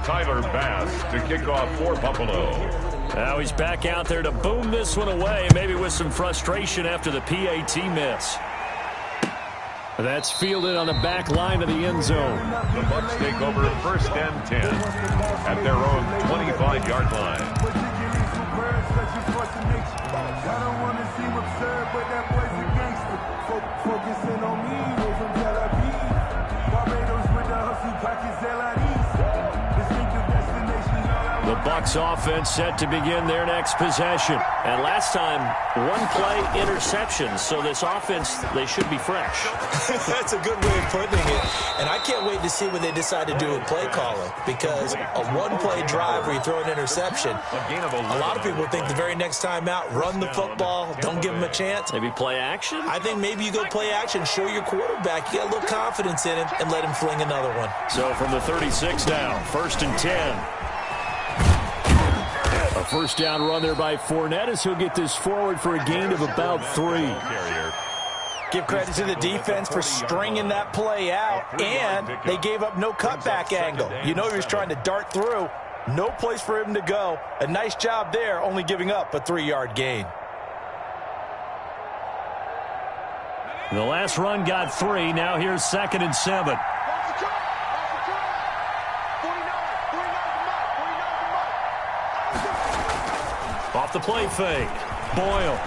Tyler Bass to kick off for Buffalo. Now he's back out there to boom this one away, maybe with some frustration after the PAT miss. That's fielded on the back line of the end zone. The Bucs take over 1st and 10 at their own 25-yard line. I don't want to seem absurd, but that boy's a gangster. Focusing on me, way from Tel Aviv. Barbados with the hustle, pockets Distinctive destination. The Bucs offense set to begin their next possession. And last time, one play interception. So this offense, they should be fresh. That's a good way of putting it. And I can't wait to see what they decide to do with play calling. Because a one-play drive where you throw an interception, a lot of people think the very next time out, run the football, don't give them a chance. Maybe play action? I think maybe you go play action, show your quarterback. You got a little confidence in him, and let him fling another one. So from the 36 now, 1st and 10. A first down run there by Fournette as he'll get this forward for a gain of about 3. Give credit to the defense for stringing that play out, and they gave up no cutback angle. You know he was trying to dart through. No place for him to go. A nice job there, only giving up a 3-yard gain. The last run got 3. Now here's 2nd and 7. Off the play fake. Boyle.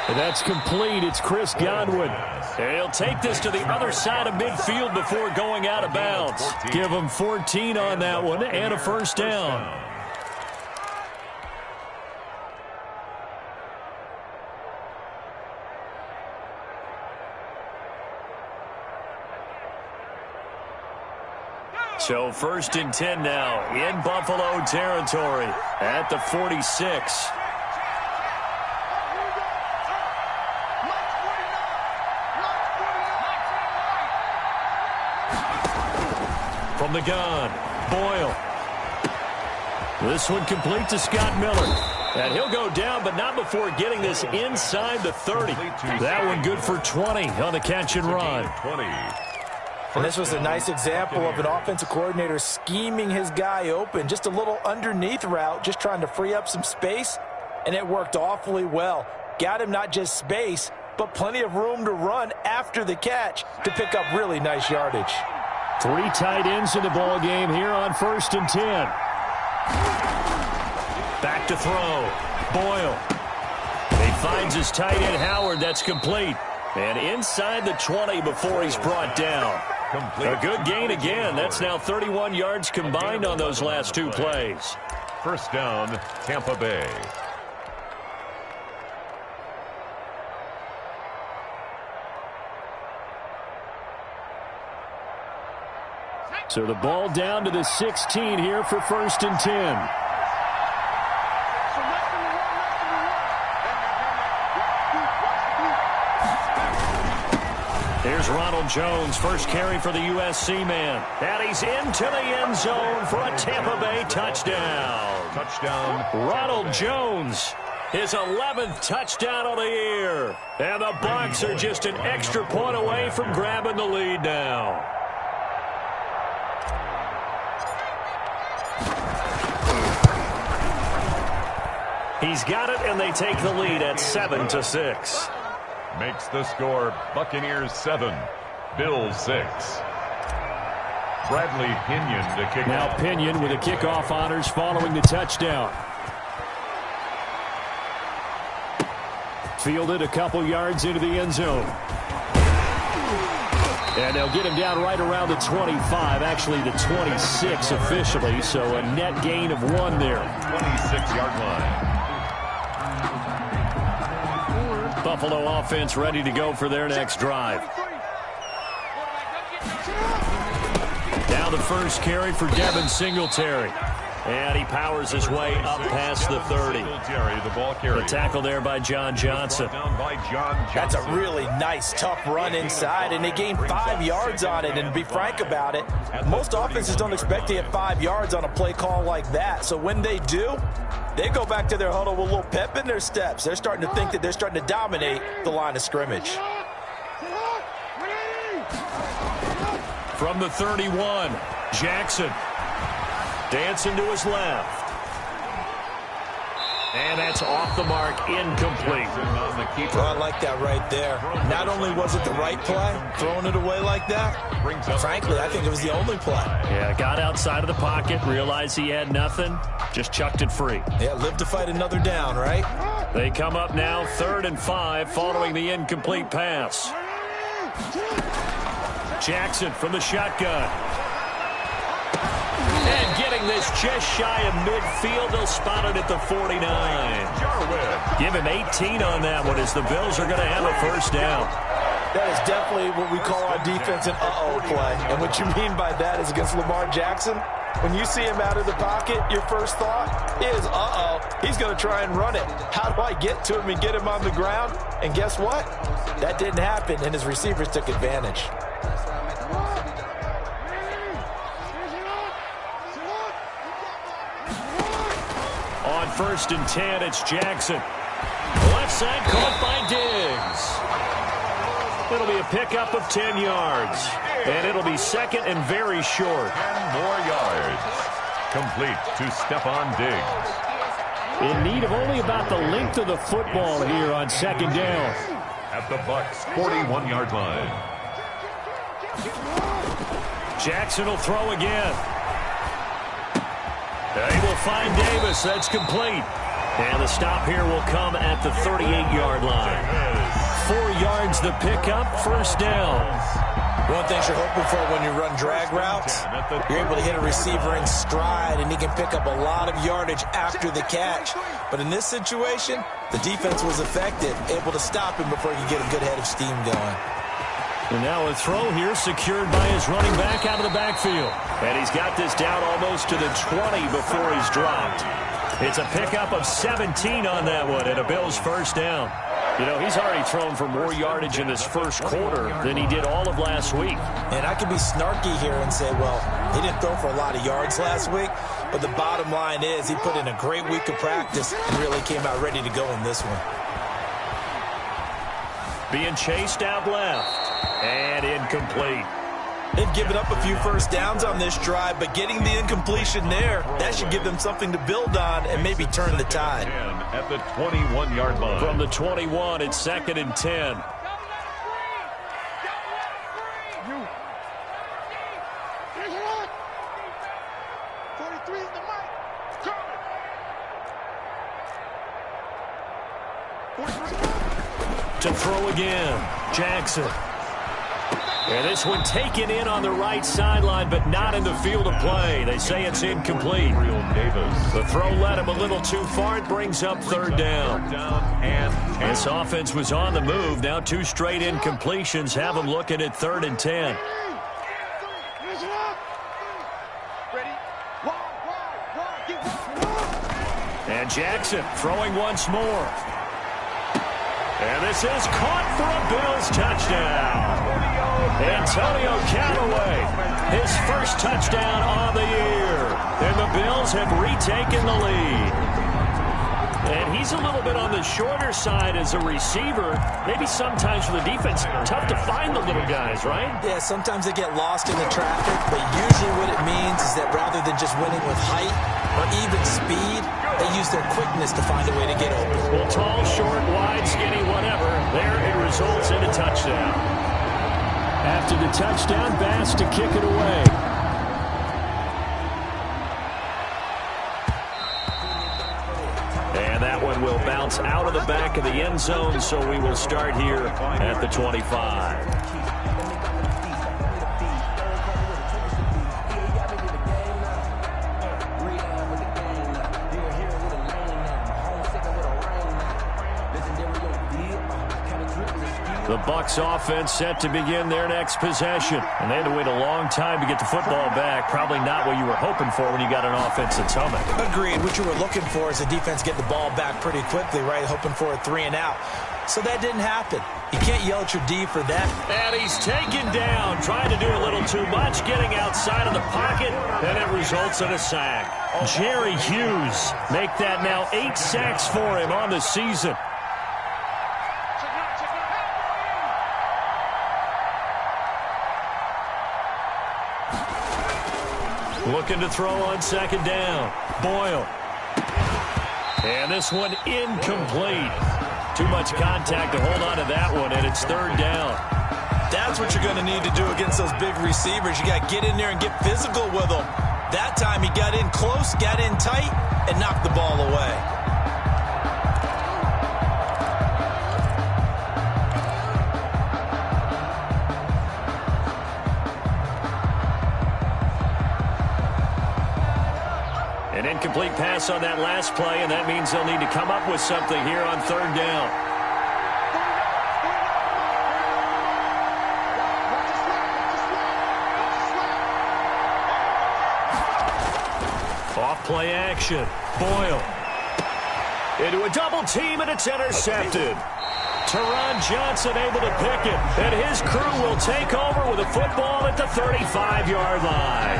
And that's complete. It's Chris Godwin. And he'll take this to the other side of midfield before going out of bounds. Give him 14 on that one and a first down. So 1st and 10 now in Buffalo territory at the 46. From the gun, Boyle. This one complete to Scott Miller. And he'll go down, but not before getting this inside the 30. That one good for 20 on the catch and run. 20. And this was a nice example of an offensive coordinator scheming his guy open. Just a little underneath route, just trying to free up some space, and it worked awfully well. Got him not just space, but plenty of room to run after the catch to pick up really nice yardage. 3 tight ends in the ball game here on 1st and 10. Back to throw. Boyle. He finds his tight end Howard. That's complete. And inside the 20 before he's brought down. A good gain again. That's now 31 yards combined on those last 2 plays. First down, Tampa Bay. So the ball down to the 16 here for 1st and 10. Here's Ronald Jones, first carry for the USC man. And he's into the end zone for a Tampa Bay touchdown. Touchdown. Ronald Jones, his 11th touchdown of the year. And the Bucs are just an extra point away from grabbing the lead now. He's got it, and they take the lead at 7-6. Makes the score Buccaneers 7, Bills 6. Bradley Pinion to kick now off. Pinion with a kickoff honors following the touchdown. Fielded a couple yards into the end zone. And they'll get him down right around the 25, actually the 26 officially, so a net gain of 1 there. 26-yard line. Buffalo offense ready to go for their next drive. Now the first carry for Devin Singletary. And he powers his way up past the 30. The tackle there by John Johnson. That's a really nice, tough run inside, and they gained 5 yards on it. And to be frank about it, most offenses don't expect to get 5 yards on a play call like that. So when they do, they go back to their huddle with a little pep in their steps. They're starting to think that they're starting to dominate the line of scrimmage. From the 31, Jackson dancing to his left. And that's off the mark, incomplete. Oh, I like that right there. Not only was it the right play, throwing it away like that, frankly, I think it was the only play. Yeah, got outside of the pocket, realized he had nothing, just chucked it free. Yeah, live to fight another down, right? They come up now 3rd and 5 following the incomplete pass. Jackson from the shotgun. And getting this just shy of midfield. They'll spot it at the 49. Give him 18 on that one as the Bills are going to have a first down. That is definitely what we call our defense an uh-oh play. And what you mean by that is against Lamar Jackson, when you see him out of the pocket, your first thought is, uh-oh, he's going to try and run it. How do I get to him and get him on the ground? And guess what? That didn't happen, and his receivers took advantage. On 1st and 10, it's Jackson. Left side caught by Diggs. It'll be a pickup of 10 yards. And it'll be 2nd and very short. 10 more yards. Complete to Stephon Diggs. In need of only about the length of the football here on 2nd down. At the Bucs' 41-yard line. Jackson will throw again. They will find Davis. That's complete. And the stop here will come at the 38-yard line. 4 yards the pickup, first down. One thing you're hoping for when you run drag routes, you're able to hit a receiver in stride, and he can pick up a lot of yardage after the catch. But in this situation, the defense was effective, able to stop him before he could get a good head of steam going. And now a throw here secured by his running back out of the backfield. And he's got this down almost to the 20 before he's dropped. It's a pickup of 17 on that one and a Bills first down. You know, he's already thrown for more yardage in this first quarter than he did all of last week. And I could be snarky here and say, well, he didn't throw for a lot of yards last week, but the bottom line is he put in a great week of practice and really came out ready to go in this one. Being chased out left. And incomplete. They've given up a few first downs on this drive, but getting the incompletion there, that should give them something to build on and maybe turn the tide. At the 21-yard line. From the 21, it's 2nd and 10. To throw again, Jackson. And this one taken in on the right sideline, but not in the field of play. They say it's incomplete. The throw led him a little too far. It brings up 3rd down. This offense was on the move. Now 2 straight incompletions have them looking at 3rd and 10. And Jackson throwing once more. And this is caught for a Bills touchdown. Antonio Callaway, his first touchdown of the year. And the Bills have retaken the lead. And he's a little bit on the shorter side as a receiver. Maybe sometimes for the defense, tough to find the little guys, right? Yeah, sometimes they get lost in the traffic, but usually what it means is that rather than just winning with height or even speed, they use their quickness to find a way to get open. Well, tall, short, wide, skinny, whatever, there it results in a touchdown. After the touchdown, Bass to kick it away. And that one will bounce out of the back of the end zone, so we will start here at the 25. The Bucs offense set to begin their next possession. And they had to wait a long time to get the football back. Probably not what you were hoping for when you got an offense that's humming. Agreed. What you were looking for is the defense getting the ball back pretty quickly, right? Hoping for a 3 and out. So that didn't happen. You can't yell at your D for that. And he's taken down, trying to do a little too much, getting outside of the pocket, and it results in a sack. Jerry Hughes make that now 8 sacks for him on the season. Looking to throw on second down. Boyle. And this one incomplete. Too much contact to hold on to that one, and it's third down. That's what you're going to need to do against those big receivers. You got to get in there and get physical with them. That time he got in close, got in tight, and knocked the ball away. An incomplete pass on that last play, and that means they'll need to come up with something here on third down. Off play action. Boyle. Into a double team, and it's intercepted. Teron Johnson able to pick it, and his crew will take over with a football at the 35-yard line.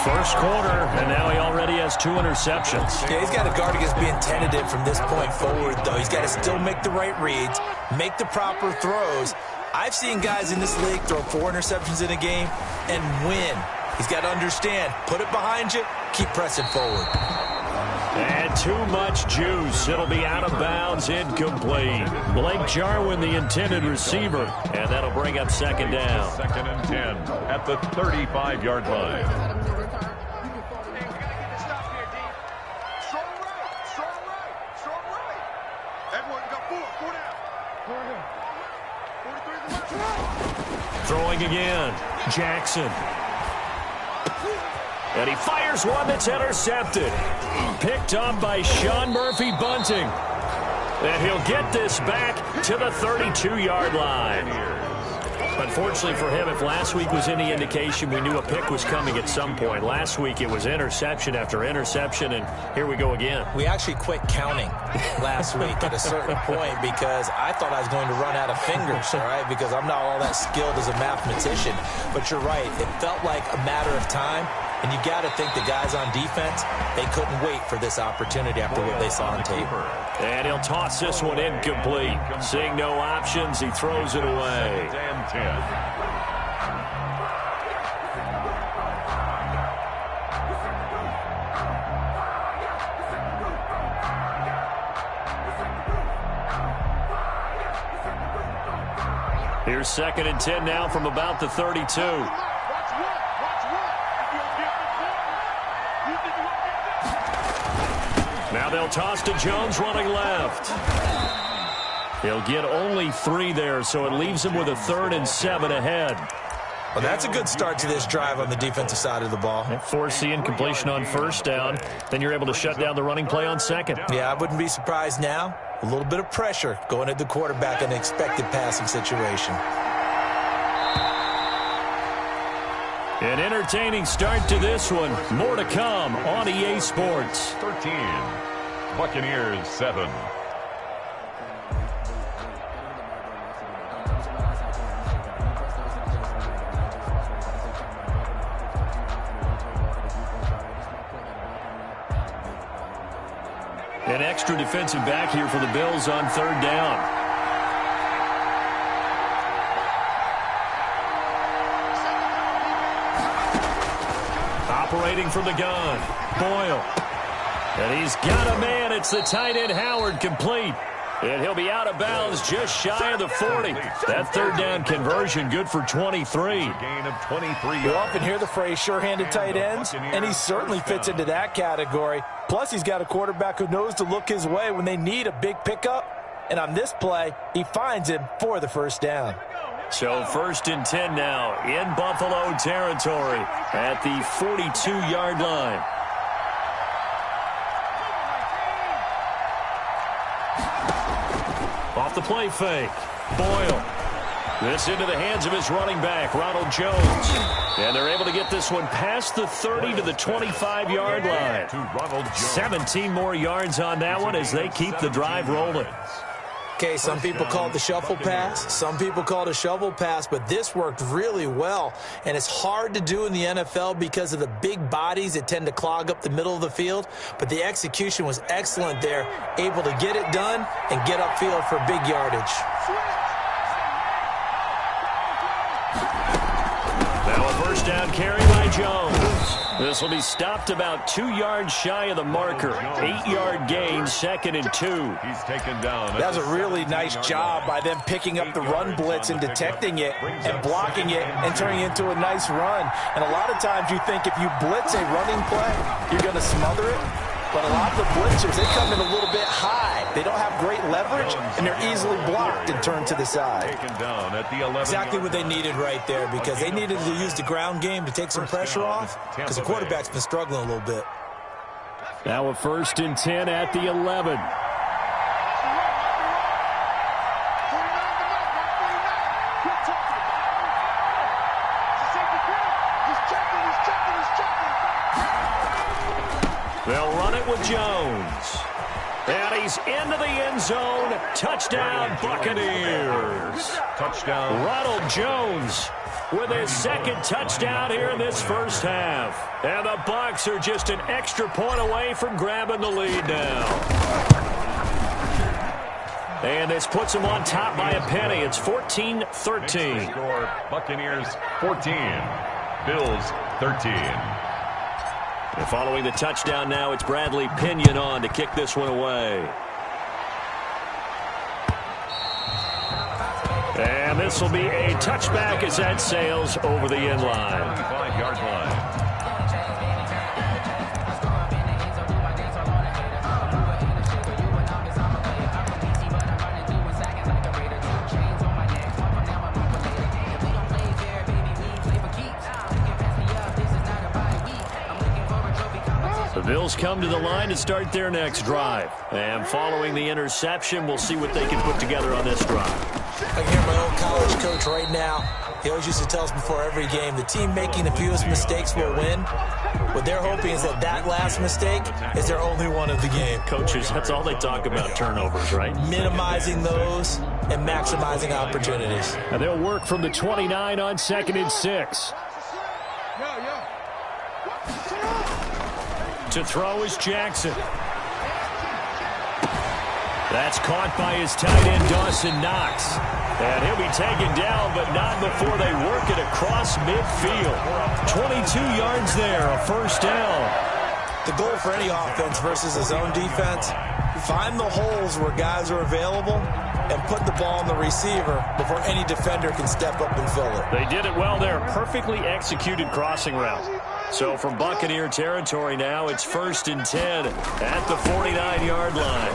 First quarter, and now he already has 2 interceptions. Yeah, he's got to guard against being tentative from this point forward, though. He's got to still make the right reads, make the proper throws. I've seen guys in this league throw 4 interceptions in a game and win. He's got to understand, put it behind you, keep pressing forward. And too much juice. It'll be out of bounds, incomplete. Blake Jarwin, the intended receiver, and that'll bring up second down. Second and 10 at the 35-yard line. Throwing again. Jackson. And he fires one that's intercepted. Picked up by Sean Murphy Bunting. And he'll get this back to the 32-yard line. Unfortunately for him, if last week was any indication, we knew a pick was coming at some point. Last week it was interception after interception, and here we go again. We actually quit counting last week at a certain point because I thought I was going to run out of fingers, all right, because I'm not all that skilled as a mathematician. But you're right. It felt like a matter of time, and you got to think the guys on defense, they couldn't wait for this opportunity after what they saw on tape. And he'll toss this one incomplete. Seeing no options, he throws it away. And 10. Here's second and 10 now from about the 32. Now they'll toss to Jones running left. He'll get only 3 there, so it leaves him with a 3rd and 7 ahead. Well, that's a good start to this drive on the defensive side of the ball. Force the incompletion on first down. Then you're able to shut down the running play on second. Yeah, I wouldn't be surprised now. A little bit of pressure going at the quarterback in an expected passing situation. An entertaining start to this one. More to come on EA Sports. 13. Buccaneers 7. An extra defensive back here for the Bills on third down. Operating from the gun, Boyle. And he's got a man. It's the tight end Howard, complete. And he'll be out of bounds just shy of the 40. That third down conversion good for 23. Gain of 23. You often hear the phrase sure-handed tight ends, and he certainly fits into that category. Plus, he's got a quarterback who knows to look his way when they need a big pickup. And on this play, he finds him for the first down. So first and 10 now in Buffalo territory at the 42-yard line. Off the play fake. Boyle. This into the hands of his running back, Ronald Jones. And they're able to get this one past the 30 to the 25-yard line. 17 more yards on that one as they keep the drive rolling. Okay, some people call it the shuffle pass. Some people call it a shovel pass, but this worked really well. And it's hard to do in the NFL because of the big bodies that tend to clog up the middle of the field. But the execution was excellent there, able to get it done and get upfield for big yardage. Now a first down carry by Jones. This will be stopped about 2 yards shy of the marker. 8-yard gain, 2nd and 2. He's taken down. That was a really nice job by them picking up the run blitz and detecting it and blocking it and turning it into a nice run. And a lot of times you think if you blitz a running play, you're going to smother it. But a lot of the blitzers, they come in a little bit high. They don't have great leverage, and they're easily blocked and turned to the side. Taken down at the 11. Exactly what they needed right there, because they needed to use the ground game to take some pressure off, because the quarterback's been struggling a little bit. Now a 1st and 10 at the 11. They'll run it with Jones. And he's into the end zone. Touchdown, Buccaneers. Touchdown. Ronald Jones with his 2nd touchdown here in this first half. And the Bucs are just an extra point away from grabbing the lead now. And this puts them on top by a penny. It's 14-13. Score, Buccaneers 14. Bills 13. And following the touchdown now, it's Bradley Pinion on to kick this one away. And this will be a touchback as that sails over the end line. 25-yard line. The Bills come to the line to start their next drive. And following the interception, we'll see what they can put together on this drive. I can hear my old college coach right now. He always used to tell us before every game, the team making the fewest mistakes will win. What they're hoping is that that last mistake is their only one of the game. Coaches, that's all they talk about, turnovers, right? Minimizing those and maximizing opportunities. And they'll work from the 29 on 2nd and 6. To throw is Jackson. That's caught by his tight end, Dawson Knox. And he'll be taken down, but not before they work it across midfield. 22 yards there, a 1st down. The goal for any offense versus a zone defense, find the holes where guys are available and put the ball on the receiver before any defender can step up and fill it. They did it well there. Perfectly executed crossing route. So from Buccaneer territory now, it's 1st and 10 at the 49-yard line.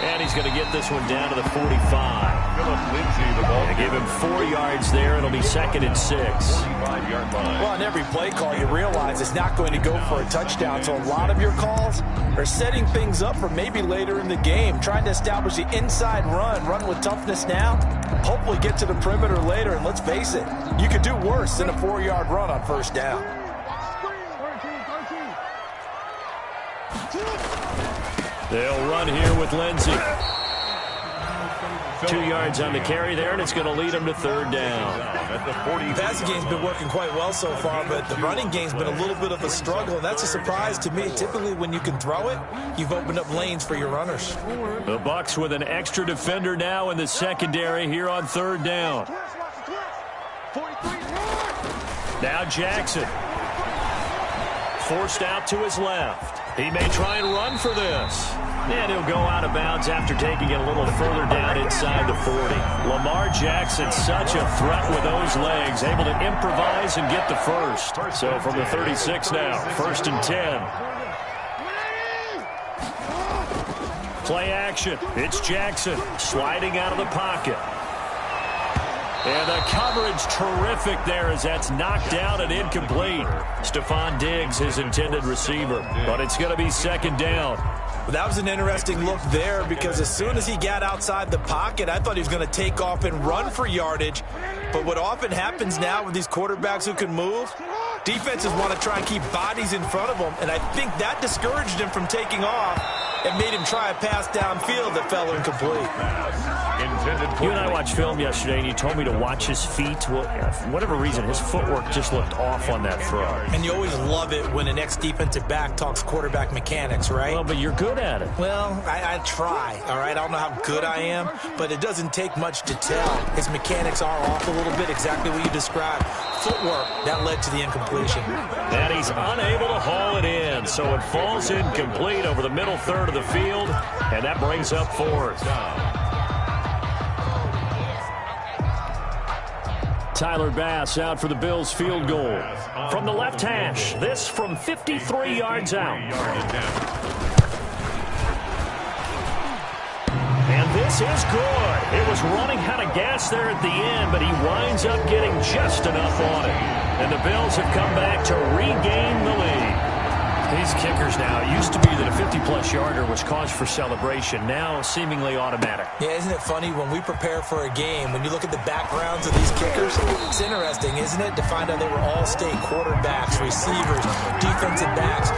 And he's going to get this one down to the 45. Philip Lindsay, the ball. They give him 4 yards there. It'll be 2nd and 6. 45-yard line. Well, on every play call, you realize it's not going to go for a touchdown. So a lot of your calls are setting things up for maybe later in the game, trying to establish the inside run with toughness now, hopefully get to the perimeter later. And let's face it, you could do worse than a 4-yard run on 1st down. They'll run here with Lindsay. 2 yards on the carry there, and it's going to lead them to 3rd down. At the 40. The passing game's been working quite well so far, but the running game's been a little bit of a struggle, and that's a surprise to me. Typically, when you can throw it, you've opened up lanes for your runners. The Bucs with an extra defender now in the secondary here on 3rd down. Now Jackson. Forced out to his left. He may try and run for this. And he'll go out of bounds after taking it a little further down inside the 40. Lamar Jackson, such a threat with those legs, able to improvise and get the first. So from the 36 now, 1st and 10. Play action. It's Jackson sliding out of the pocket. And the coverage terrific there as that's knocked down and incomplete. Stephon Diggs, his intended receiver. But it's going to be 2nd down. Well, that was an interesting look there because as soon as he got outside the pocket, I thought he was going to take off and run for yardage. But what often happens now with these quarterbacks who can move, defenses want to try and keep bodies in front of them. And I think that discouraged him from taking off. and made him try a pass downfield that fell incomplete. You and I watched film yesterday, and you told me to watch his feet. Well, for whatever reason, his footwork just looked off on that throw. And you always love it when an ex-defensive back talks quarterback mechanics, right? Well, but you're good at it. Well, I try, all right? I don't know how good I am, but it doesn't take much to tell. His mechanics are off a little bit, exactly what you described. Footwork, that led to the incompletion. And he's unable to haul it in, so it falls incomplete over the middle third of the field, and that brings up fourth. Tyler Bass out for the Bills field goal. From the left hash, this from 53 yards out. And this is good. It was running out of gas there at the end, but he winds up getting just enough on it. And the Bills have come back to regain the lead. These kickers now, it used to be that a 50-plus yarder was cause for celebration. Now, seemingly automatic. Yeah, isn't it funny when we prepare for a game, when you look at the backgrounds of these kickers, it's interesting, isn't it, to find out they were all-state quarterbacks, receivers, defensive backs,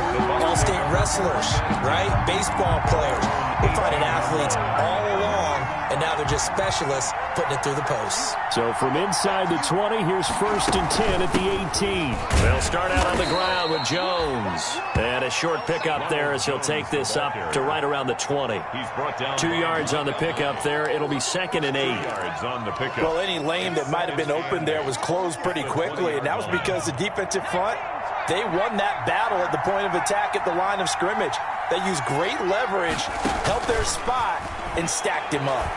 all-state wrestlers, right? Baseball players. We're finding athletes all along, and now they're just specialists putting it through the posts. So from inside the 20, here's 1st and 10 at the 18. They'll start out on the ground with Jones. And a short pickup there as he'll take this up to right around the 20. 2 yards on the pickup there. It'll be 2nd and 8. Well, any lane that might have been open there was closed pretty quickly, and that was because the defensive front, they won that battle at the point of attack at the line of scrimmage. They used great leverage, held their spot, and stacked him up.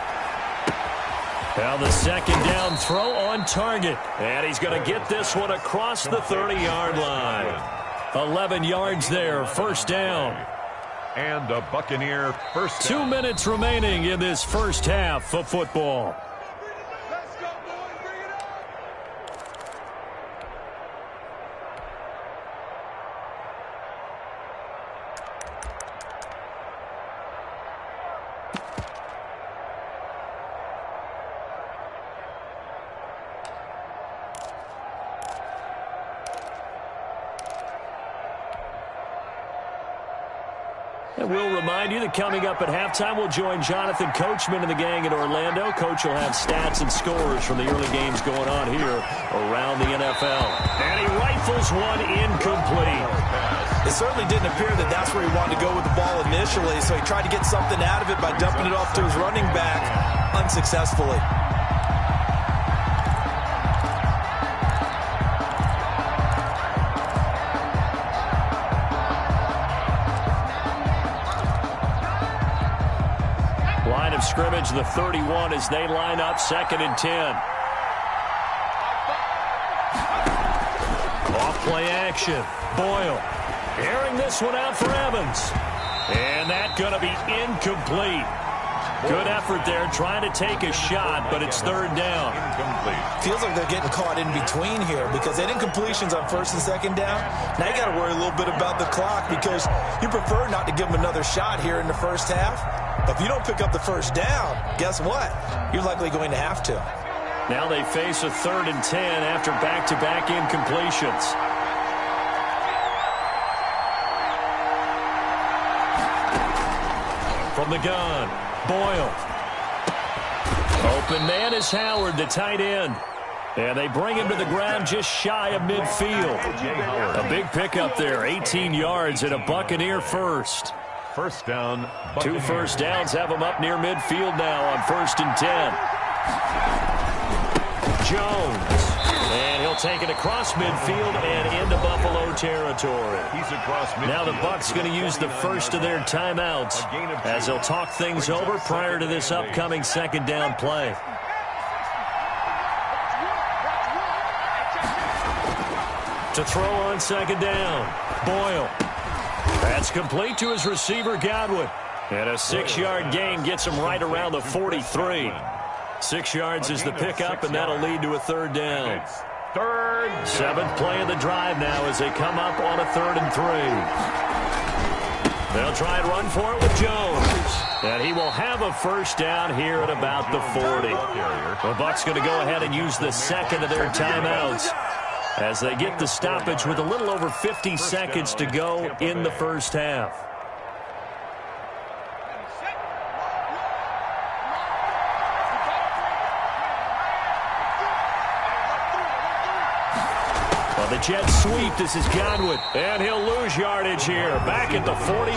Now the 2nd down throw on target. And he's going to get this one across the 30-yard line. 11 yards there, 1st down. And a Buccaneer first down. 2 minutes remaining in this first half of football. And we'll remind you that coming up at halftime, we'll join Jonathan Coachman and the gang in Orlando. Coach will have stats and scores from the early games going on here around the NFL. And he rifles one incomplete. It certainly didn't appear that that's where he wanted to go with the ball initially, so he tried to get something out of it by dumping it off to his running back unsuccessfully. Line of scrimmage, the 31 as they line up 2nd and 10. Off play action. Boyle airing this one out for Evans. And that's going to be incomplete. Good effort there trying to take a shot, but it's 3rd down. Feels like they're getting caught in between here because they did incompletions on 1st and 2nd down. Now you got to worry a little bit about the clock because you prefer not to give them another shot here in the first half. But if you don't pick up the 1st down, guess what? You're likely going to have to. Now they face a 3rd and 10 after back-to-back incompletions. From the gun, Boyle. Open man is Howard, the tight end. And they bring him to the ground just shy of midfield. A big pickup there, 18 yards and a Buccaneer first. 1st down. 2 first downs have him up near midfield now on 1st and 10. Jones. And he'll take it across midfield and into Buffalo territory. He's across midfield. Now the Bucs going to use the first of their timeouts as they'll talk things over prior to this upcoming 2nd down play. To throw on 2nd down, Boyle. That's complete to his receiver, Godwin. And a 6-yard gain gets him right around the 43. 6 yards is the pickup, and that'll lead to a 3rd down. 7th play of the drive now as they come up on a 3rd and 3. They'll try and run for it with Jones. And he will have a 1st down here at about the 40. The Bucs going to go ahead and use the 2nd of their timeouts as they get the stoppage with a little over 50 seconds to go in the first half. The jet sweep. This is Godwin. And he'll lose yardage here. Back at the 41.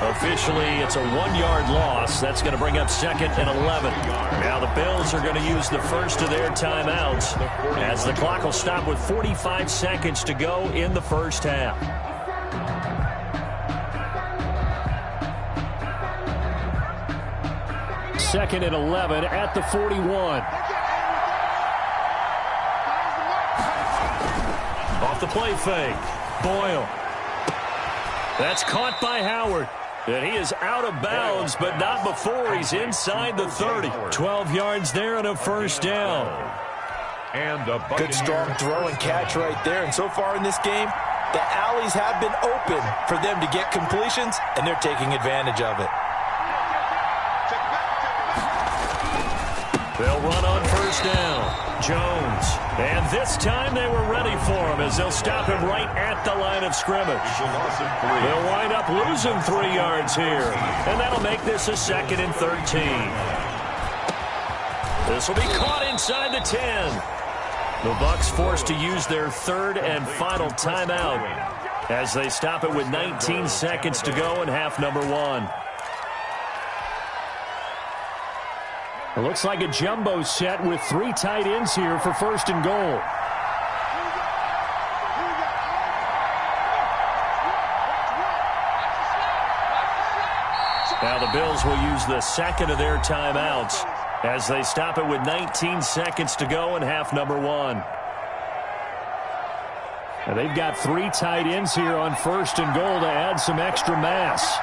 Officially, it's a 1-yard loss. That's going to bring up 2nd and 11. Now the Bills are going to use the first of their timeouts as the clock will stop with 45 seconds to go in the first half. Second and 11 at the 41. Off the play fake. Boyle. That's caught by Howard. And he is out of bounds, but not before he's inside the 30. 12 yards there and a first down. And a good strong throw and catch right there. And so far in this game, the alleys have been open for them to get completions, and they're taking advantage of it. They'll run on first down. Jones. And this time they were ready for him as they'll stop him right at the line of scrimmage. They'll wind up losing 3 yards here. And that'll make this a 2nd and 13. This will be caught inside the 10. The Bucs forced to use their 3rd and final timeout as they stop it with 19 seconds to go in half number 1. It looks like a jumbo set with 3 tight ends here for 1st and goal. Now the Bills will use the 2nd of their timeouts as they stop it with 19 seconds to go in half number 1. Now they've got 3 tight ends here on 1st and goal to add some extra mass.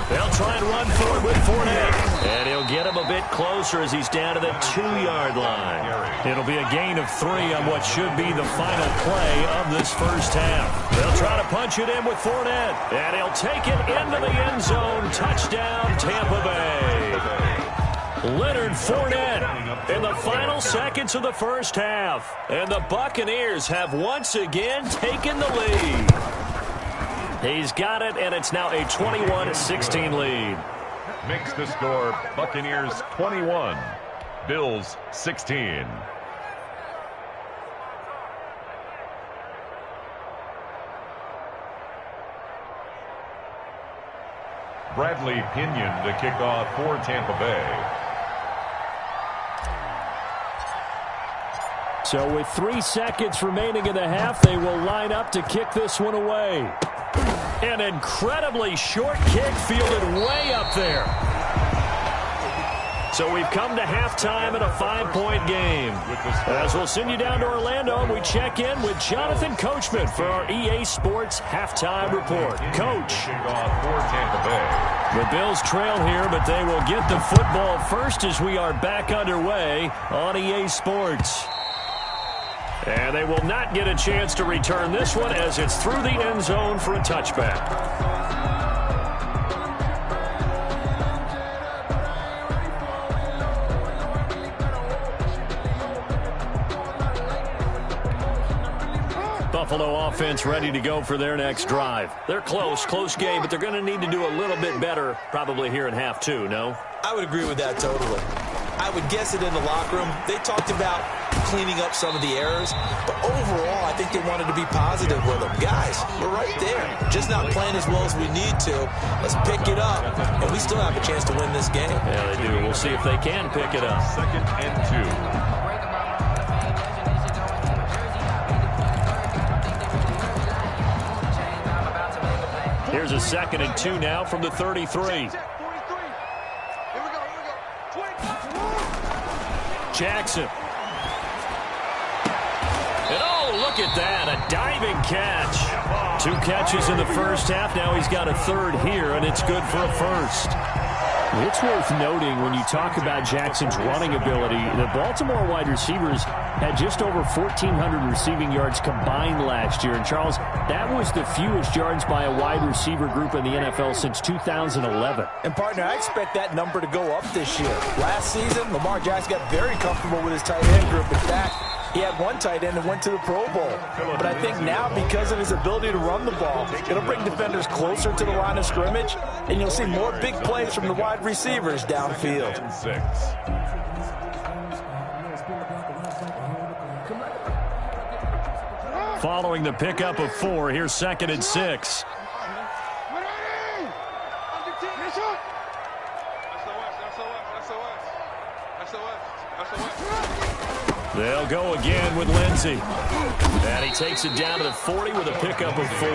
They'll try and run forward with Fournette. And he'll get him a bit closer as he's down to the 2-yard line. It'll be a gain of 3 on what should be the final play of this first half. They'll try to punch it in with Fournette. And he'll take it into the end zone. Touchdown, Tampa Bay. Leonard Fournette in the final seconds of the first half. And the Buccaneers have once again taken the lead. He's got it, and it's now a 21-16 lead. Makes the score Buccaneers 21, Bills 16. Bradley Pinion to kick off for Tampa Bay. So with 3 seconds remaining in the half, they will line up to kick this one away. An incredibly short kick fielded way up there. So we've come to halftime in a 5-point game. As we'll send you down to Orlando, and we check in with Jonathan Coachman for our EA Sports Halftime Report. Coach. The Bills trail here, but they will get the football first as we are back underway on EA Sports. And they will not get a chance to return this one as it's through the end zone for a touchback. Buffalo offense ready to go for their next drive. They're close game, but they're going to need to do a little bit better probably here in half 2, no? I would agree with that totally. I would guess it in the locker room. They talked about cleaning up some of the errors, but overall, I think they wanted to be positive with them. Guys, we're right there. Just not playing as well as we need to. Let's pick it up, and we still have a chance to win this game. Yeah, they do. We'll see if they can pick it up. 2nd and 2. Here's a 2nd and 2 now from the 33. Jackson. And oh, look at that, a diving catch. 2 catches in the first half. Now he's got a 3rd here, and it's good for a 1st. It's worth noting when you talk about Jackson's running ability, the Baltimore wide receivers had just over 1,400 receiving yards combined last year. And, Charles, that was the fewest yards by a wide receiver group in the NFL since 2011. And, partner, I expect that number to go up this year. Last season, Lamar Jackson got very comfortable with his tight end group. In fact, He had one tight end and went to the Pro Bowl. But I think now, because of his ability to run the ball, it'll bring defenders closer to the line of scrimmage, and you'll see more big plays from the wide receivers downfield. Following the pickup of 4, here's 2nd and 6. They'll go again with Lindsey. And he takes it down to the 40 with a pickup of 4.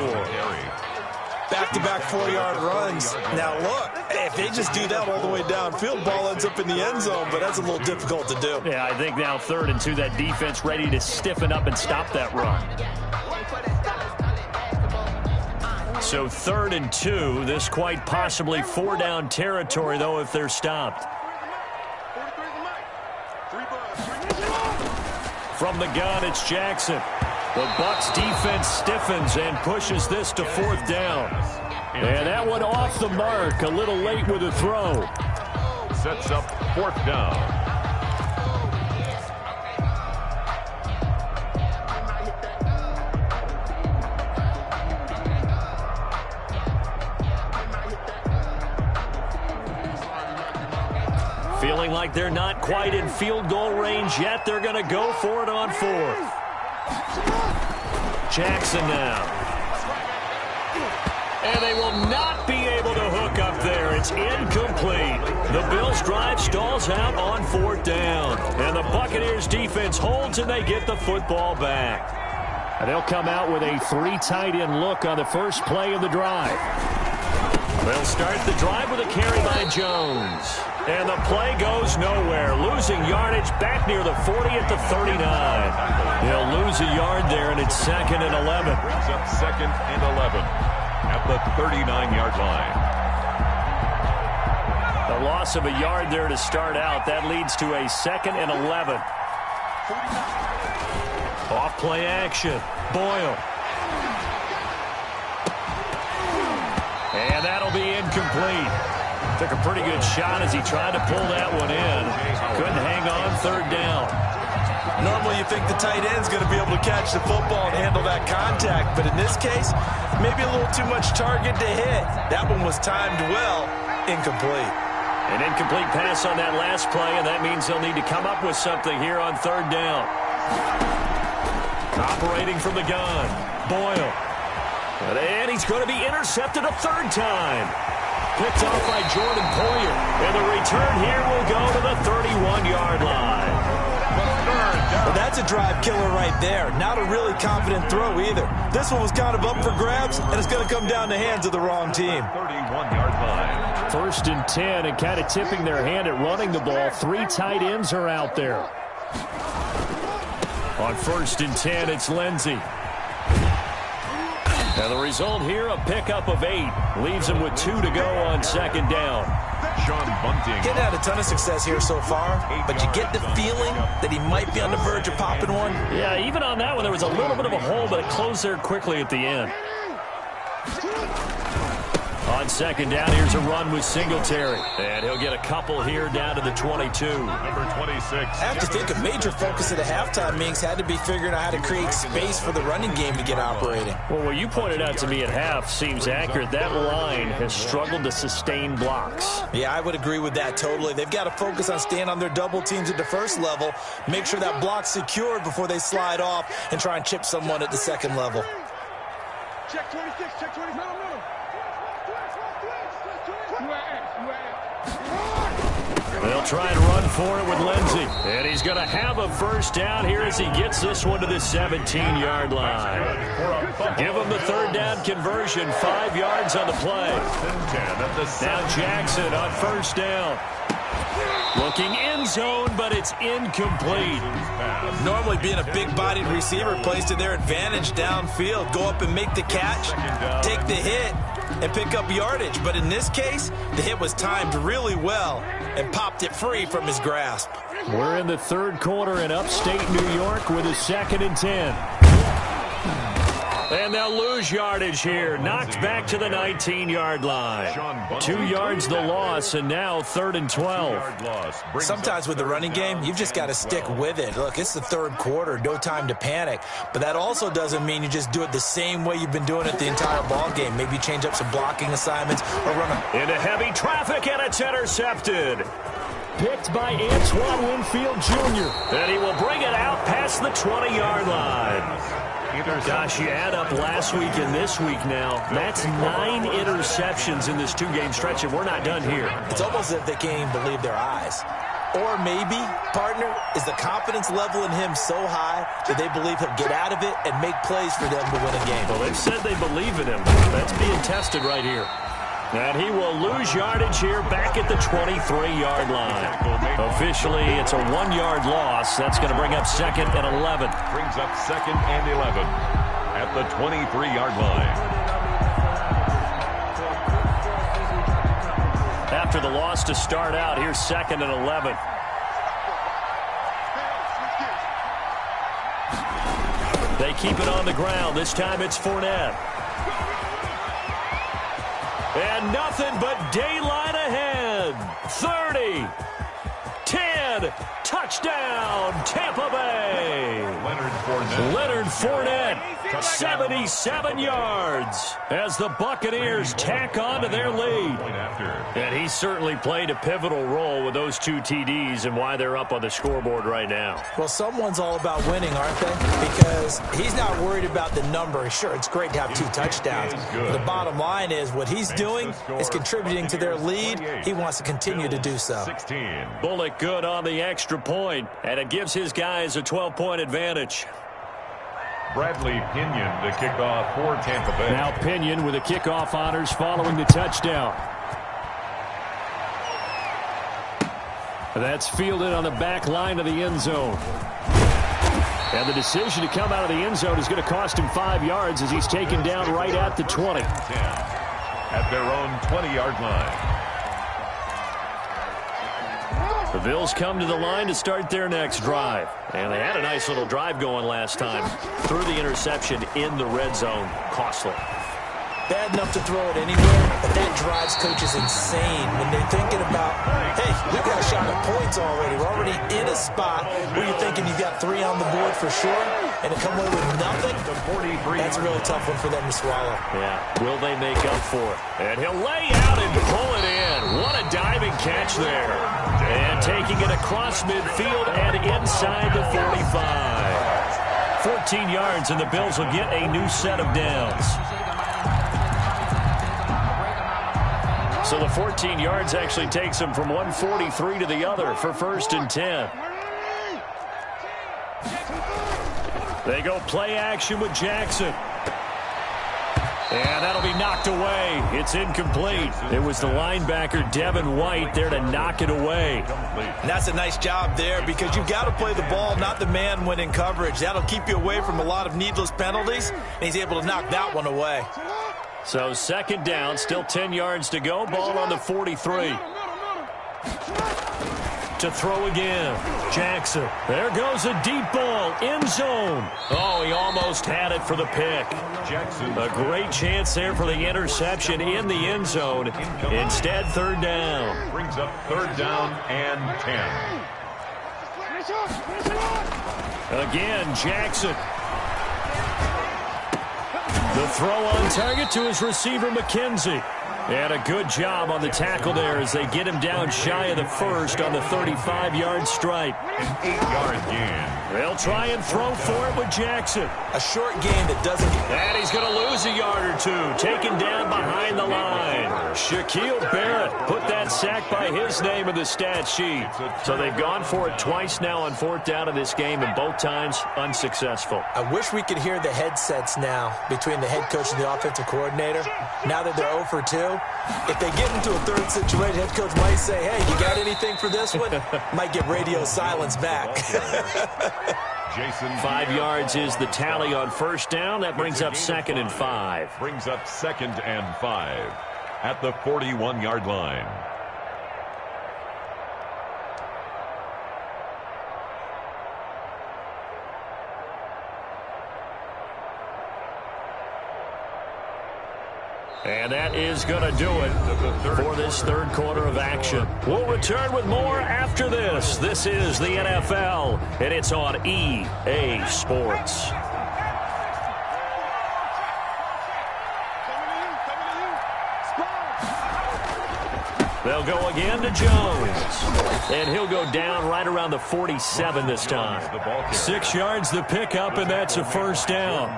Back-to-back 4-yard runs. Now, look, if they just do that all the way downfield, ball ends up in the end zone, but that's a little difficult to do. Yeah, I think now 3rd and 2, that defense ready to stiffen up and stop that run. So 3rd and 2, this quite possibly 4-down territory, though, if they're stopped. From the gun, it's Jackson. The Bucs defense stiffens and pushes this to 4th down. And that one off the mark, a little late with a throw. Sets up 4th down. Feeling like they're not quite in field goal range yet. They're going to go for it on 4th. Jackson now. And they will not be able to hook up there. It's incomplete. The Bills' drive stalls out on 4th down. And the Buccaneers' defense holds and they get the football back. And they'll come out with a 3 tight end look on the first play of the drive. They'll start the drive with a carry by Jones. And the play goes nowhere. Losing yardage back near the 40 at the 39. They'll lose a yard there, and it's 2nd and 11. Brings up 2nd and 11 at the 39-yard line. The loss of a yard there to start out. That leads to a 2nd and 11. Off play action. Boyle. And that'll be incomplete. Took a pretty good shot as he tried to pull that one in. Couldn't hang on 3rd down. Normally you think the tight end's going to be able to catch the football and handle that contact, but in this case, maybe a little too much target to hit. That one was timed well, incomplete. An incomplete pass on that last play, and that means they'll need to come up with something here on 3rd down. Operating from the gun, Boyle. And he's going to be intercepted a 3rd time. Picked off by Jordan Poyer. And the return here will go to the 31-yard line. Well, that's a drive killer right there. Not a really confident throw either. This one was kind of up for grabs, and it's going to come down the hands of the wrong team. 31-yard line. 1st and 10, and kind of tipping their hand at running the ball. 3 tight ends are out there. On 1st and 10, it's Lindsey. And the result here, a pickup of 8. Leaves him with 2 to go on 2nd down. Sean Bunting. Getting had a ton of success here so far, but you get the feeling that he might be on the verge of popping one. Yeah, even on that one, there was a little bit of a hole, but it closed there quickly at the end. On 2nd down, here's a run with Singletary. And he'll get a couple here down to the 22. Number 26. I have to think a major focus of the halftime meetings had to be figuring out how to create space for the running game to get operating. Well, what you pointed out to me at half seems accurate. That line has struggled to sustain blocks. Yeah, I would agree with that totally. They've got to focus on staying on their double teams at the first level, make sure that block's secured before they slide off and try and chip someone at the second level. Check 26, check 26. No. They'll try and run for it with Lindsey. And he's going to have a 1st down here as he gets this one to the 17-yard line. Give him the 3rd down conversion, 5 yards on the play. Now Jackson on 1st down. Looking end zone, but it's incomplete. Normally being a big-bodied receiver plays to their advantage downfield. Go up and make the catch, take the hit, and pick up yardage. But in this case, the hit was timed really well and popped it free from his grasp. We're in the 3rd quarter in upstate New York with a 2nd and 10. And they'll lose yardage here. Knocked back to the 19-yard line. 2 yards the loss, and now 3rd and 12. Sometimes with the running game, you've just got to stick with it. Look, it's the 3rd quarter, no time to panic. But that also doesn't mean you just do it the same way you've been doing it the entire ball game. Maybe change up some blocking assignments or run into heavy traffic, and it's intercepted. Picked by Antoine Winfield Jr. And he will bring it out past the 20-yard line. Gosh, you add up last week and this week now. That's 9 interceptions in this 2-game stretch, and we're not done here. It's almost as if they can't even believe their eyes. Or maybe, partner, is the confidence level in him so high that they believe he'll get out of it and make plays for them to win a game. Well, they've said they believe in him. That's being tested right here. And he will lose yardage here back at the 23-yard line. Officially, it's a 1-yard loss. That's going to bring up 2nd and 11. Brings up 2nd and 11 at the 23-yard line. After the loss to start out, here's 2nd and 11. They keep it on the ground. This time it's Fournette. And nothing but daylight ahead. 30, 10, touchdown, Tampa Bay. Leonard Fournette, 77 yards as the Buccaneers tack on to their lead. And he certainly played a pivotal role with those 2 TDs and why they're up on the scoreboard right now. Well, someone's all about winning, aren't they? Because he's not worried about the number. Sure, it's great to have 2 touchdowns. The bottom line is what he's doing is contributing to their lead. He wants to continue to do so. Bullock good on the extra point, and it gives his guys a 12-point advantage. Bradley Pinion to kick off for Tampa Bay. Now Pinion with the kickoff honors following the touchdown. That's fielded on the back line of the end zone. And the decision to come out of the end zone is going to cost him 5 yards as he's taken down right at the 20. 10 at their own 20-yard line. The Bills come to the line to start their next drive. And they had a nice little drive going last time. Threw the interception in the red zone. Costly. Bad enough to throw it anywhere, but that drives coaches insane when they're thinking about, hey, we've got a shot at points already. We're already in a spot where you're thinking you've got 3 on the board for sure, and to come away with nothing, that's a really tough one for them to swallow. Yeah, will they make up for it? And he'll lay out and pull it in. What a diving catch there. And taking it across midfield and inside the 45. 14 yards, and the Bills will get a new set of downs. So the 14 yards actually takes them from 143 to the other for 1st and 10. They go play action with Jackson. And that'll be knocked away. It's incomplete. It was the linebacker, Devin White, there to knock it away. And that's a nice job there because you've got to play the ball, not the man when in coverage. That'll keep you away from a lot of needless penalties, and he's able to knock that one away. So 2nd down, still 10 yards to go. Ball on the 43. To throw again. Jackson. There goes a deep ball. End zone. Oh, he almost had it for the pick. Jackson. A great chance there for the interception in the end zone. Instead, 3rd down. Brings up 3rd down and 10. Again, Jackson. The throw on target to his receiver, McKenzie. And a good job on the tackle there as they get him down shy of the 1st on the 35-yard stripe. An 8-yard gain. They'll try and throw for it with Jackson. A short game that doesn't... And he's going to lose a yard or 2. Taken down behind the line. Shaquille Barrett put that sack by his name in the stat sheet. So they've gone for it twice now on 4th down in this game, and both times unsuccessful. I wish we could hear the headsets now between the head coach and the offensive coordinator. Now that they're 0 for 2, if they get into a 3rd situation, head coach might say, hey, you got anything for this one? Might get radio silence back. 5 yards is the tally on 1st down. That brings up 2nd and 5. Brings up 2nd and 5 at the 41-yard line. And that is going to do it for this third quarter of action. We'll return with more after this. This is the NFL, and it's on EA Sports. They'll go again to Jones. And he'll go down right around the 47 this time. 6 yards the pickup, and that's a first down.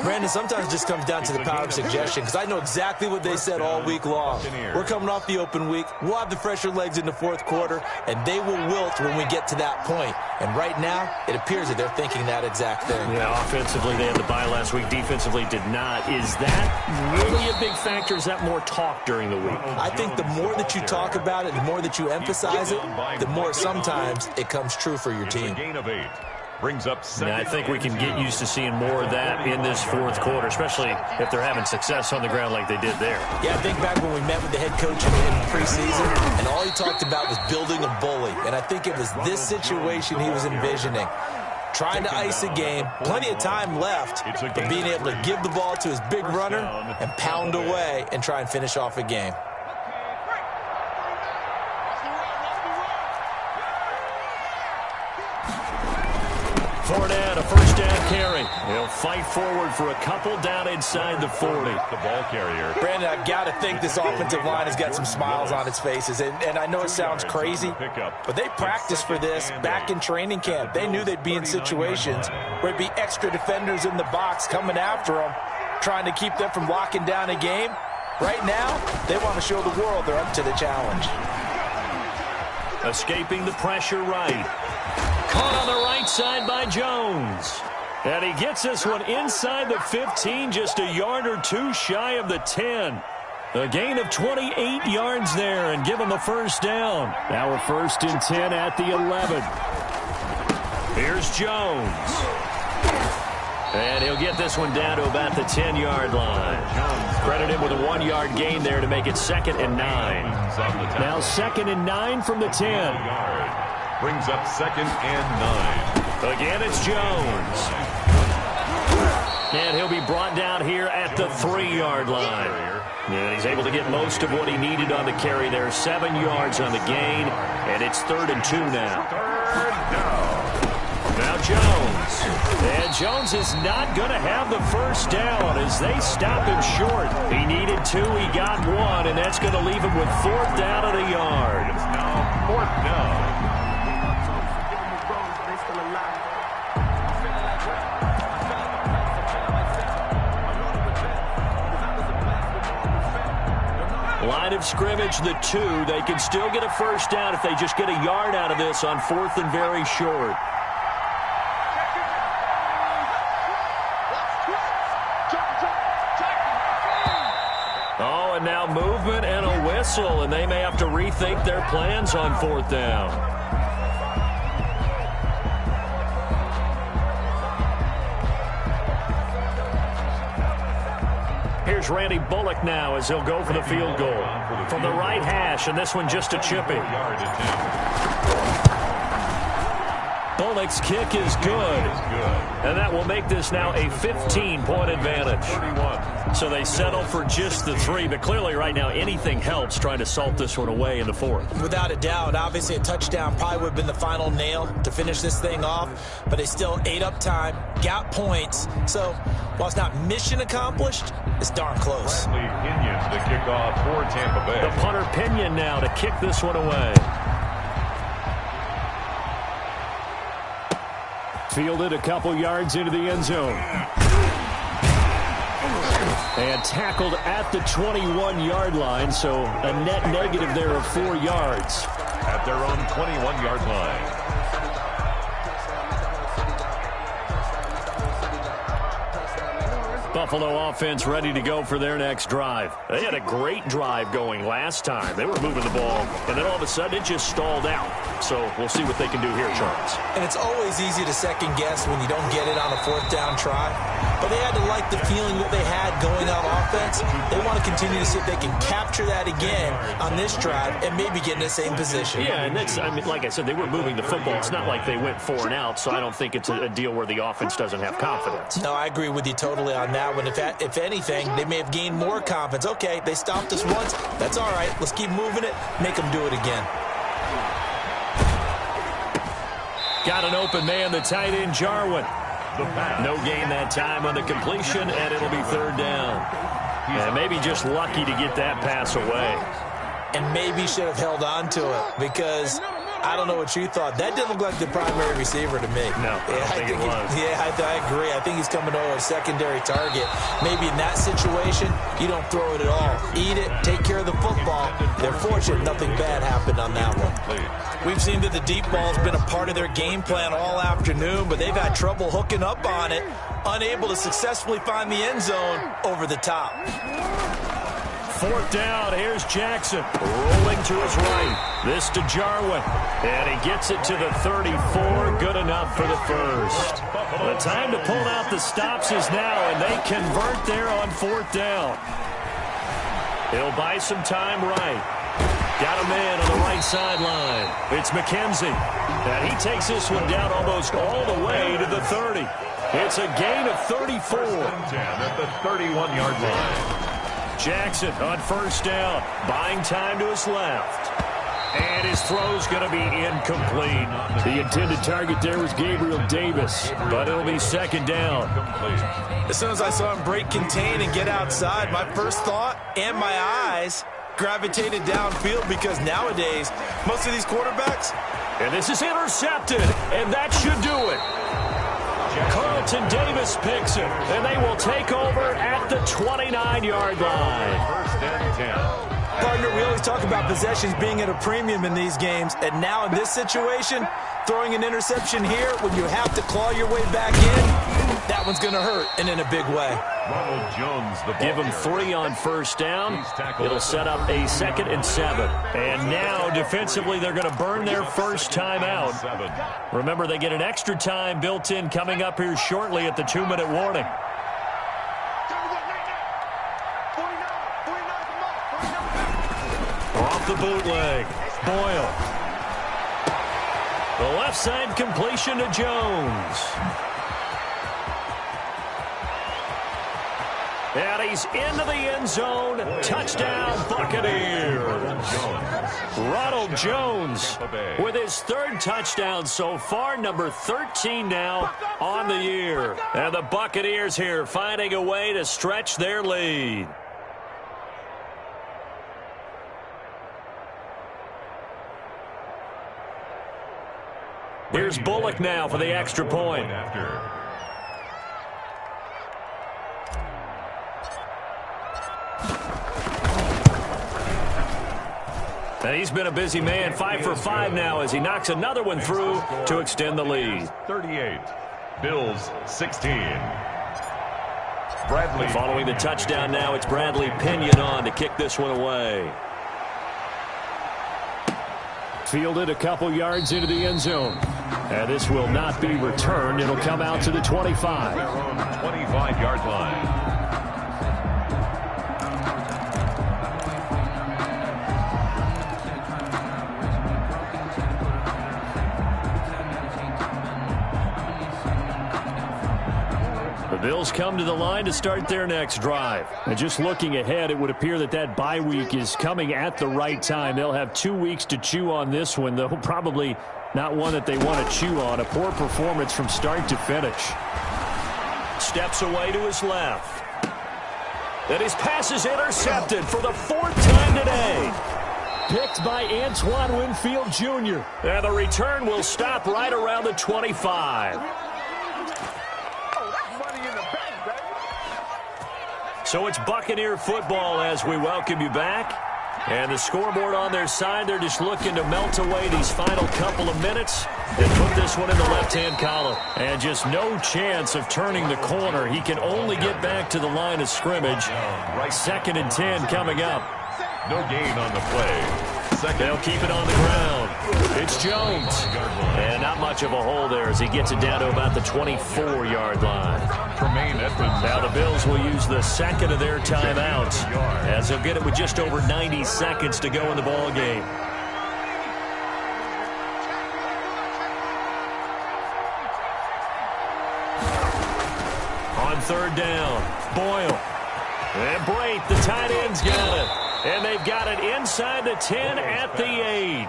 Brandon, sometimes it just comes down to the power of suggestion, because I know exactly what they said all week long. We're coming off the open week. We'll have the fresher legs in the fourth quarter, and they will wilt when we get to that point. And right now, it appears that they're thinking that exact thing. Yeah, offensively, they had the bye last week. Defensively, did not. Is that really a big factor? Is that more talk during the week? I think the more that you talk about it, the more that you emphasize it, the more sometimes it comes true for your team. Brings up and I think we can get used to seeing more of that in this fourth quarter, especially if they're having success on the ground like they did there. Yeah, I think back when we met with the head coach in preseason, and all he talked about was building a bully. And I think it was this situation he was envisioning. Trying to ice a game, plenty of time left, but being able to give the ball to his big runner and pound away and try and finish off a game. Fournette, a first down carry. He'll fight forward for a couple down inside the 40. The ball carrier. Brandon, I've got to think this offensive line has got some smiles on its faces. And I know it sounds crazy, but they practiced for this back in training camp. They knew they'd be in situations where it'd be extra defenders in the box coming after them, trying to keep them from locking down a game. Right now, they want to show the world they're up to the challenge. Escaping the pressure right. Caught on the right side by Jones. And he gets this one inside the 15, just a yard or two shy of the 10. A gain of 28 yards there and give him a first down. Now we're 1st and 10 at the 11. Here's Jones. And he'll get this one down to about the 10-yard line. Credit him with a 1-yard gain there to make it 2nd and 9. Now 2nd and 9 from the 10. Brings up 2nd and 9. Again, it's Jones. And he'll be brought down here at the 3-yard line. And he's able to get most of what he needed on the carry there. 7 yards on the gain, and it's 3rd and 2 now. Now Jones. And Jones is not going to have the first down as they stop him short. He needed 2, he got 1, and that's going to leave him with 4th down at a yard. It's now 4th down. Line of scrimmage, the 2. They can still get a first down if they just get a yard out of this on 4th and very short. Oh, and now movement and a whistle, and they may have to rethink their plans on 4th down. Here's Randy Bullock now as he'll go for the field goal from the right hash, and this one just a chippy. Bullock's kick is good, and that will make this now a 15-point advantage. So they settle for just the 3, but clearly right now anything helps trying to salt this one away in the 4th. Without a doubt, obviously a touchdown probably would have been the final nail to finish this thing off, but they still ate up time, got points. So while it's not mission accomplished, it's darn close. Pinion to kick off for Tampa Bay. The punter Pinion now to kick this one away. Fielded a couple yards into the end zone. And tackled at the 21-yard line, so a net negative there of 4 yards. At their own 21-yard line. Buffalo offense ready to go for their next drive. They had a great drive going last time. They were moving the ball, and then all of a sudden it just stalled out. So we'll see what they can do here, Charles. And it's always easy to second guess when you don't get it on a 4th down try. But they had to like the feeling that they had going on offense. They want to continue to see if they can capture that again on this drive and maybe get in the same position. Yeah, and that's, I mean, like I said, they were moving the football. It's not like they went 4 and out, so I don't think it's a deal where the offense doesn't have confidence. No, I agree with you totally on that. that one. If anything, they may have gained more confidence. Okay, they stopped us once. That's all right. Let's keep moving it. Make them do it again. Got an open man, the tight end, Jarwin. No gain that time on the completion, and it'll be third down. And maybe just lucky to get that pass away. And maybe should have held on to it because I don't know what you thought. That didn't look like the primary receiver to me. No, I think it was. I agree. I think he's coming over a secondary target. Maybe in that situation, you don't throw it at all. Eat it, take care of the football. They're fortunate nothing bad happened on that one. We've seen that the deep ball's been a part of their game plan all afternoon, but they've had trouble hooking up on it, unable to successfully find the end zone over the top. Fourth down, here's Jackson, rolling to his right. This to Jarwin, and he gets it to the 34, good enough for the first. The time to pull out the stops is now, and they convert there on fourth down. He'll buy some time right. Got a man on the right sideline. It's McKenzie, and he takes this one down almost all the way to the 30. It's a gain of 34. At the 31-yard line. Jackson on first down, buying time to his left. And his throw's going to be incomplete. The intended target there was Gabriel Davis, but it'll be second down. As soon as I saw him break contain and get outside, my first thought and my eyes gravitated downfield because nowadays, most of these quarterbacks. And this is intercepted, and that should do it. Carlton Davis picks it, and they will take over at the 29-yard line. First and 10. Partner, we always talk about possessions being at a premium in these games, and now in this situation, throwing an interception here when you have to claw your way back in, that one's going to hurt, and in a big way. Ronald Jones, the Give him 3 on first down. It'll set up a 2nd and 7. And now, defensively, they're going to burn their first time out. Remember, they get an extra time built in coming up here shortly at the 2-minute warning. Off the bootleg, Boyle. The left side completion to Jones. And he's into the end zone. Touchdown, Buccaneers. Ronald Jones with his 3rd touchdown so far, number 13 now on the year. And the Buccaneers here finding a way to stretch their lead. Here's Bullock now for the extra point. And he's been a busy man, 5 for 5 now as he knocks another one through to extend the lead. 38, Bills 16. Bradley. Following the touchdown now, it's Bradley Pinion on to kick this one away. Fielded a couple yards into the end zone. And this will not be returned. It'll come out to the 25. Their own 25-yard line. The Bills come to the line to start their next drive. And just looking ahead, it would appear that that bye week is coming at the right time. They'll have 2 weeks to chew on this one, though probably not one that they want to chew on. A poor performance from start to finish. Steps away to his left. And his pass is intercepted for the 4th time today. Picked by Antoine Winfield Jr. And the return will stop right around the 25. So it's Buccaneer football as we welcome you back. And the scoreboard on their side, they're just looking to melt away these final couple of minutes and put this one in the left-hand column. And just no chance of turning the corner. He can only get back to the line of scrimmage. 2nd and 10 coming up. No gain on the play. They'll keep it on the ground. It's Jones. And not much of a hole there as he gets it down to about the 24-yard line. Now the Bills will use the 2nd of their timeouts as they'll get it with just over 90 seconds to go in the ball game. On On third down, Boyle. And Brate, the tight end's got it. And they've got it inside the 10 at the 8.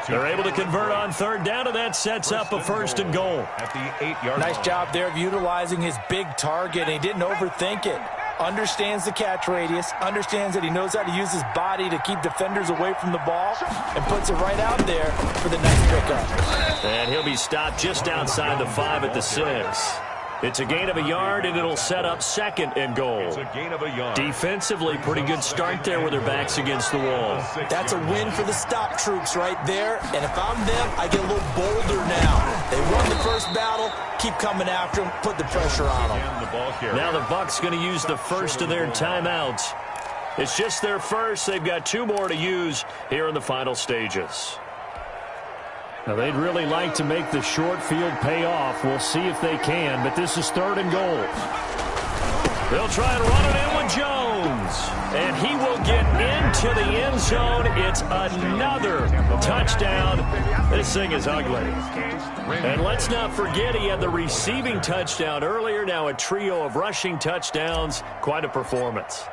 They're able to convert on third down, and that sets up a first and goal. At the 8-yard Nice line. job there of utilizing his big target. He didn't overthink it. Understands the catch radius, understands that he knows how to use his body to keep defenders away from the ball, and puts it right out there for the nice pickup. And he'll be stopped just outside the 5 at the 6. It's a gain of a yard, and it'll set up second and goal. It's a gain of a yard. Defensively, pretty good start there with their backs against the wall. That's a win for the stop troops right there. And if I'm them, I get a little bolder now. They won the first battle. Keep coming after them. Put the pressure on them. Now the Bucs going to use the first of their timeouts. It's just their first. They've got 2 more to use here in the final stages. Now, they'd really like to make the short field pay off. We'll see if they can, but this is third and goal. They'll try and run it in with Jones. And he will get into the end zone. It's another touchdown. This thing is ugly. And let's not forget he had the receiving touchdown earlier. Now a trio of rushing touchdowns. Quite a performance.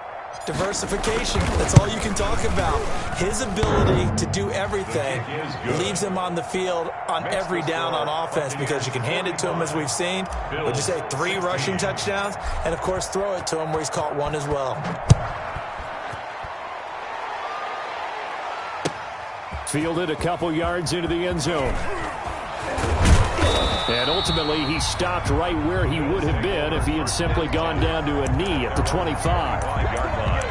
Diversification, that's all you can talk about. His ability to do everything leaves him on the field on every down on offense because you can hand it to him, as we've seen. Would you say 3 rushing touchdowns? And, of course, throw it to him where he's caught 1 as well. Fielded a couple yards into the end zone. And ultimately, he stopped right where he would have been if he had simply gone down to a knee at the 25. 5-yard line.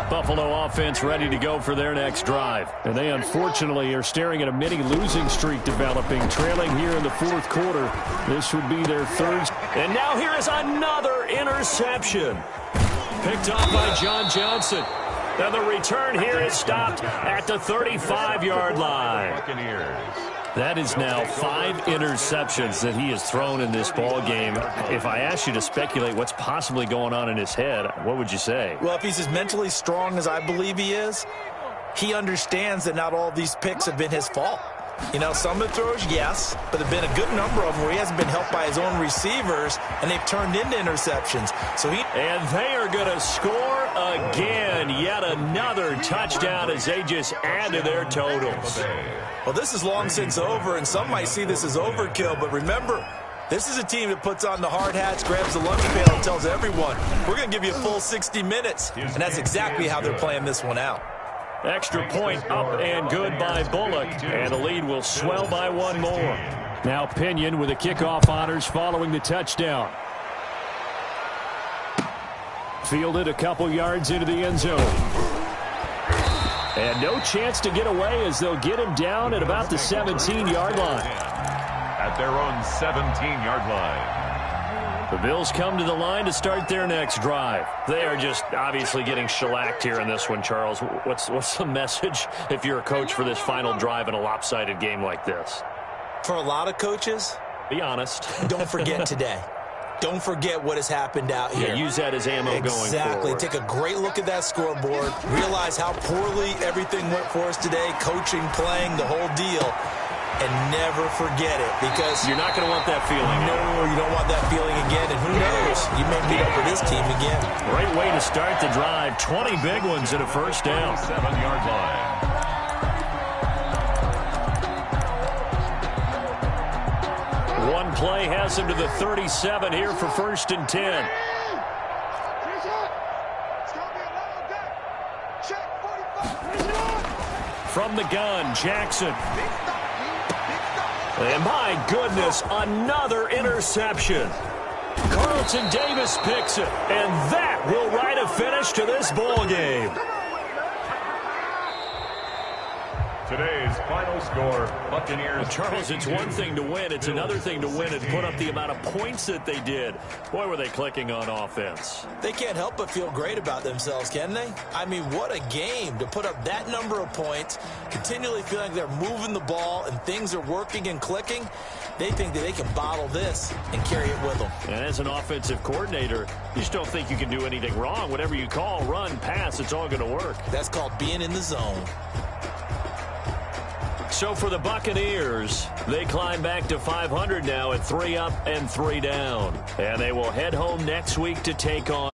Buffalo offense ready to go for their next drive. And they unfortunately are staring at a mini losing streak developing, trailing here in the 4th quarter. This would be their 3rd. And now here is another interception. Picked off by John Johnson. Now the return here is stopped at the 35-yard line. That is now 5 interceptions that he has thrown in this ball game. If I asked you to speculate what's possibly going on in his head, what would you say? Well, if he's as mentally strong as I believe he is, he understands that not all these picks have been his fault. You know, some of the throws, yes, but there have been a good number of them where he hasn't been helped by his own receivers, and they've turned into interceptions. And they are going to score again. Yet another touchdown as they just add to their totals. Well, this is long since over, and some might see this as overkill, but remember, this is a team that puts on the hard hats, grabs the lunch pail, and tells everyone, we're going to give you a full 60 minutes. And that's exactly how they're playing this one out. Extra point up and good by Bullock, and the lead will swell by 1 more. Now Pinion with the kickoff honors following the touchdown. Fielded a couple yards into the end zone. And no chance to get away as they'll get him down at about the 17-yard line. At their own 17-yard line. The Bills come to the line to start their next drive. They are just obviously getting shellacked here in this one, Charles. What's the message if you're a coach for this final drive in a lopsided game like this? For a lot of coaches, be honest. Don't forget today. Don't forget what has happened out here. Yeah, use that as ammo going forward. Exactly. Take a great look at that scoreboard. Realize how poorly everything went for us today. Coaching, playing, the whole deal. And never forget it, because you're not going to want that feeling. No, you don't want that feeling again. And who knows? You may meet up with this team again. Great way to start the drive. 20 big ones and a first down. 7-yard line. One play has him to the 37 here for 1st and 10. From the gun, Jackson. And my goodness, another interception. Carlton Davis picks it, and that will write a finish to this ball game. Today's final score, Buccaneers. Charles, it's one thing to win. It's another thing to win and put up the amount of points that they did. Boy, were they clicking on offense. They can't help but feel great about themselves, can they? I mean, what a game to put up that number of points, continually feeling they're moving the ball and things are working and clicking. They think that they can bottle this and carry it with them. And as an offensive coordinator, you just don't think you can do anything wrong. Whatever you call, run, pass, it's all going to work. That's called being in the zone. So for the Buccaneers, they climb back to 500 now at 3 up and 3 down. And they will head home next week to take on